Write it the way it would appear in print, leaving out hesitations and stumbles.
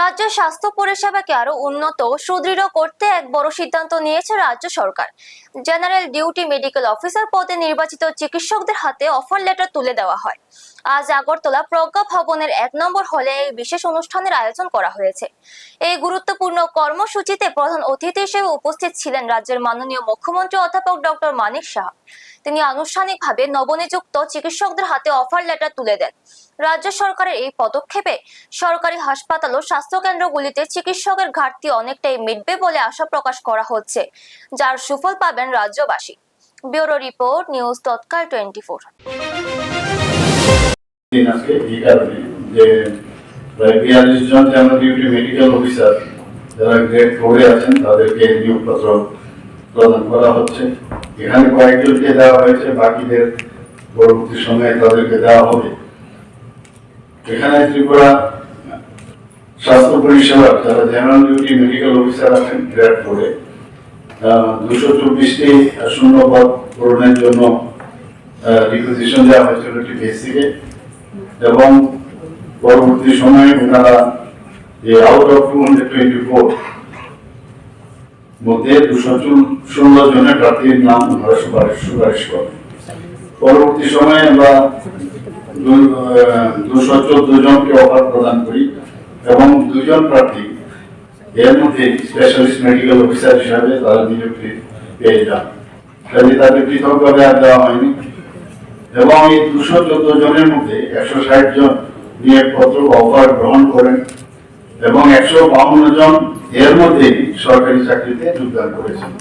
রাজ্যের স্বাস্থ্য পরিষেবাকে আরো উন্নত ও সুদৃঢ় করতে এক বড় সিদ্ধান্ত নিয়েছে রাজ্য সরকার। জেনারেল ডিউটি মেডিকেল অফিসার পদে নির্বাচিত চিকিৎসকদের হাতে অফার লেটার তুলে দেওয়া হয়। আজ আগরতলা প্রজ্ঞা ভবনের 1 নম্বর হলে এই বিশেষ অনুষ্ঠানের আয়োজন করা হয়েছে। এই গুরুত্বপূর্ণ কর্মসূচিতে প্রধান অতিথি হিসেবে উপস্থিত ছিলেন রাজ্যের মাননীয় মুখ্যমন্ত্রী অধ্যাপক ডক্টর মানিক সাহা। তিনি আনুষ্ঠানিকভাবে নবনিযুক্ত চিকিৎসকদের হাতে অফার লেটার তুলে দেন। রাজ্য সরকারের এই পদক্ষেপে সরকারি হাসপাতাল ও স্বাস্থ্যকেন্দ্রগুলিতে চিকিৎসকের ঘাটতি অনেকটাই মিটবে বলে আশা প্রকাশ করা হচ্ছে, যার সুফল পাবেন রাজ্যবাসী। ব্যুরো রিপোর্ট, নিউজ তৎকাল 24। প্রায় 42 জন জেনারেল ডিউটি মেডিকেল অফিসার যারা গ্রেড 4 আছেন তাদেরকে নিয়োগপত্র প্রদান করা হচ্ছে। এখানে কয়েকজনকে দেওয়া হয়েছে, বাকিদের পরবর্তী সময়ে তাদেরকে দেওয়া হবে। এখানে ত্রিপুরা স্বাস্থ্য পরিষেবা যারা জেনারেল ডিউটি মেডিকেল অফিসার আছেন গ্রেড 4 224টি শূন্য পদ পূরণের জন্য রিকুইজিশন দেওয়া হয়েছিল বেসিকে, এবং পরবর্তী সময়ে ওনারা আউট অফ 224 মধ্যে 216 জনের প্রার্থীর নাম ওনারা সুপারিশ করেন। পরবর্তী সময়ে আমরা 214 জনকে অফার প্রদান করি এবং 2 জন প্রার্থী এর মধ্যে স্পেশালিস্ট মেডিকেল অফিসার হিসাবে তারা নিযুক্তি পেয়ে যান। তাদের পৃথকভাবে আর দেওয়া হয়নি, এবং এই 214 জনের মধ্যে 160 জন নিয়োগপত্র অফার গ্রহণ করেন এবং 152 জন এর মধ্যে সরকারি চাকরিতে যোগদান করেছেন।